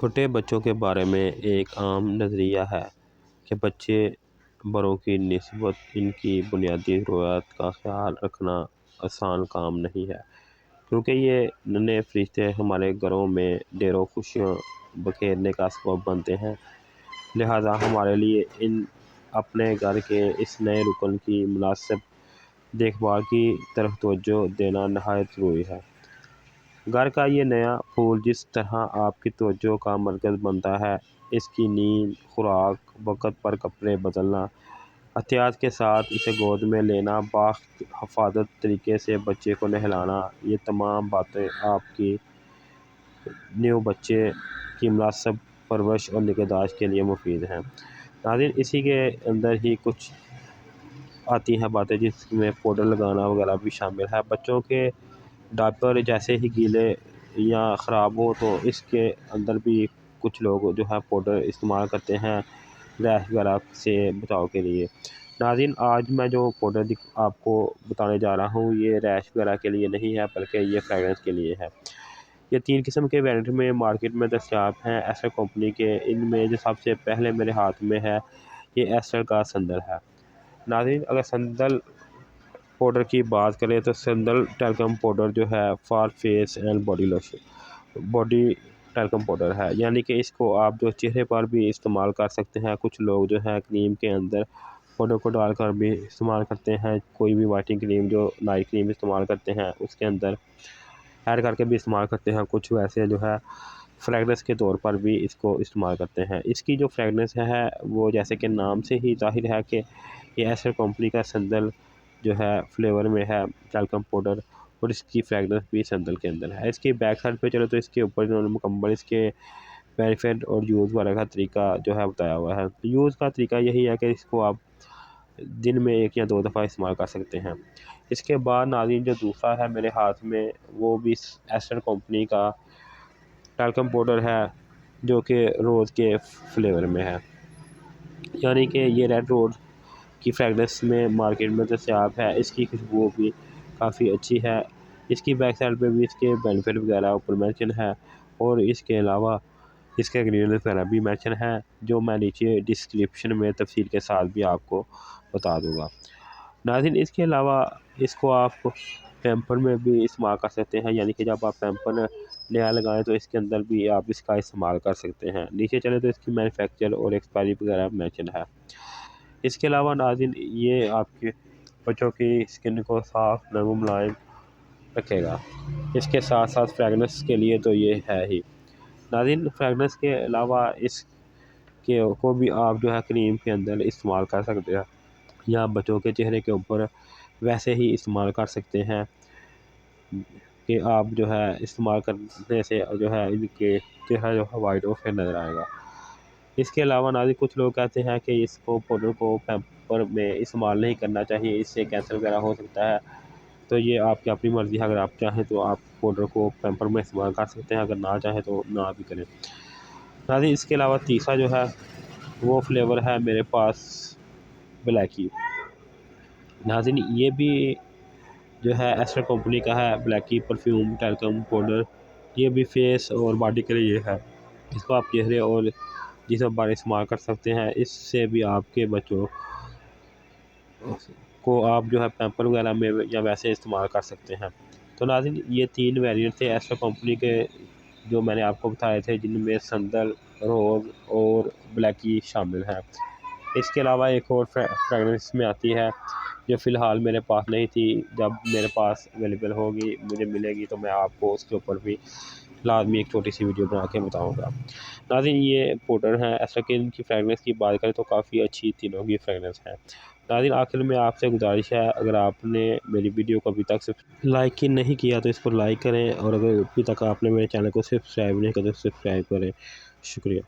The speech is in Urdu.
چھوٹے بچوں کے بارے میں ایک عام نظریہ ہے کہ بچے بڑوں کی نسبت ان کی بنیادی ضروریات کا خیال رکھنا آسان کام نہیں ہے، کیونکہ یہ ننھے فرشتے ہمارے گھروں میں ڈھیروں خوشیاں بکھیرنے کا سبب بنتے ہیں۔ لہٰذا ہمارے لیے اپنے گھر کے اس نئے رکن کی مناسب دیکھ بھال کی طرف توجہ دینا نہایت ضروری ہے۔ گھر کا یہ نیا پھول جس طرح آپ کی توجہ کا مرکز بنتا ہے، اس کی نیند، خوراک، وقت پر کپڑے بدلنا، احتیاط کے ساتھ اسے گود میں لینا، باحفاظت طریقے سے بچے کو نہلانا، یہ تمام باتیں آپ کی نیو بچے کی مناسب پرورش اور نگہداشت کے لیے مفید ہیں۔ ناظرین، اسی کے اندر ہی کچھ آتی ہیں باتیں جس میں پاؤڈر لگانا وغیرہ بھی شامل ہے۔ بچوں کے ڈائپر جیسے ہی گیلے یا خراب ہو تو اس کے اندر بھی کچھ لوگ جو ہے پاؤڈر استعمال کرتے ہیں ریش وغیرہ سے بچاؤ کے لیے۔ ناظرین، آج میں جو پاؤڈر آپ کو بتانے جا رہا ہوں یہ ریش وغیرہ کے لیے نہیں ہے بلکہ یہ فریگرنس کے لیے ہے۔ یہ 3 قسم کے ویریئنٹ میں مارکیٹ میں دستیاب ہیں ایسٹر کمپنی کے۔ ان میں جو سب سے پہلے میرے ہاتھ میں ہے یہ ایسٹر کا سندل ہے۔ ناظرین، اگر سندل پاؤڈر کی بات کریں تو سندل ٹیلکم پاؤڈر جو ہے for face and body talcum powder ہے، یعنی کہ اس کو آپ جو چہرے پر بھی استعمال کر سکتے ہیں۔ کچھ لوگ جو ہے کریم کے اندر پاؤڈر کو ڈال کر بھی استعمال کرتے ہیں، کوئی بھی وائٹنگ کریم جو نائٹ کریم استعمال کرتے ہیں اس کے اندر ایڈ کر کے بھی استعمال کرتے ہیں۔ کچھ ویسے جو ہے فریگرنس کے طور پر بھی اس کو استعمال کرتے ہیں۔ اس کی جو فریگرنس ہے وہ جیسے کہ نام سے ہی ظاہر ہے کہ یہ ایسٹر کمپنی کا سندل جو ہے فلیور میں ہے ٹیلکم پاؤڈر، اور اس کی فریگرنس بھی سندل کے اندر ہے۔ اس کی بیک سائڈ پہ چلو تو اس کے اوپر انہوں نے مکمل اس کے بینیفٹ اور یوز وغیرہ کا طریقہ جو ہے بتایا ہوا ہے۔ یوز کا طریقہ یہی ہے کہ اس کو آپ دن میں 1 یا 2 دفعہ استعمال کر سکتے ہیں۔ اس کے بعد ناظرین جو دوسرا ہے میرے ہاتھ میں وہ بھی ایسٹر کمپنی کا ٹیلکم پاؤڈر ہے جو کہ روز کے فلیور میں ہے، یعنی کہ یہ ریڈ روز کی فریگرنس میں مارکیٹ میں دستیاب ہے۔ اس کی خوشبو بھی کافی اچھی ہے۔ اس کی بیک سائڈ پہ بھی اس کے بینیفٹ وغیرہ اوپر مینشن ہے، اور اس کے علاوہ اس کے انگریڈینٹس وغیرہ بھی مینشن ہے جو میں نیچے ڈسکرپشن میں تفصیل کے ساتھ بھی آپ کو بتا دوں گا۔ ناظرین، اس کے علاوہ اس کو آپ پیمپر میں بھی استعمال کر سکتے ہیں، یعنی کہ جب آپ پیمپر نیا لگائیں تو اس کے اندر بھی آپ اس کا استعمال کر سکتے ہیں۔ نیچے چلیں تو اس کی مینوفیکچر اور ایکسپائری وغیرہ مینشن ہے۔ اس کے علاوہ ناظرین یہ آپ کے بچوں کی اسکن کو صاف، نرم و ملائم رکھے گا۔ اس کے ساتھ ساتھ فریگرنس کے لیے تو یہ ہے ہی۔ ناظرین، فریگرنس کے علاوہ اس کے کو بھی آپ جو ہے کریم کے اندر استعمال کر سکتے ہیں، یا بچوں کے چہرے کے اوپر ویسے ہی استعمال کر سکتے ہیں کہ آپ جو ہے استعمال کرنے سے جو ہے ان کے چہرہ جو ہے وائٹ اور فیئر نظر آئے گا۔ اس کے علاوہ ناظرین کچھ لوگ کہتے ہیں کہ اس کو پاؤڈر کو پیمپر میں استعمال نہیں کرنا چاہیے، اس سے کینسر وغیرہ ہو سکتا ہے۔ تو یہ آپ کی اپنی مرضی ہے، اگر آپ چاہیں تو آپ پاؤڈر کو پیمپر میں استعمال کر سکتے ہیں، اگر نہ چاہیں تو نہ بھی کریں۔ ناظرین، اس کے علاوہ تیسرا جو ہے وہ فلیور ہے میرے پاس بلیکی۔ ناظرین، یہ بھی جو ہے ایسٹر کمپنی کا ہے بلیکی پرفیوم ٹیلکم پاؤڈر۔ یہ بھی فیس اور باڈی کے لیے ہے۔ اس کو آپ چہرے اور جسم پر استعمال کر سکتے ہیں۔ اس سے بھی آپ کے بچوں کو آپ جو ہے پیمپر وغیرہ میں یا ویسے استعمال کر سکتے ہیں۔ تو ناظرین یہ 3 ویریئنٹ تھے ایسٹر کمپنی کے جو میں نے آپ کو بتائے تھے، جن میں سندل، روز اور بلیکی شامل ہیں۔ اس کے علاوہ ایک اور فریگرنس میں آتی ہے جو فی الحال میرے پاس نہیں تھی، جب میرے پاس اویلیبل ہوگی، مجھے ملے گی تو میں آپ کو اس کے اوپر بھی لازمی ایک چھوٹی سی ویڈیو بنا کے بتاؤں گا۔ ناظرین یہ پاؤڈر ہیں ایسٹر کی فریگرنس کی بات کریں تو کافی اچھی تینوں کی فریگرنس ہے۔ ناظرین آخر میں آپ سے گزارش ہے، اگر آپ نے میری ویڈیو کو ابھی تک لائک ہی نہیں کیا تو اس کو لائک کریں، اور اگر ابھی تک آپ نے میرے چینل کو سبسکرائب نہیں کیا تو سبسکرائب کریں۔ شکریہ۔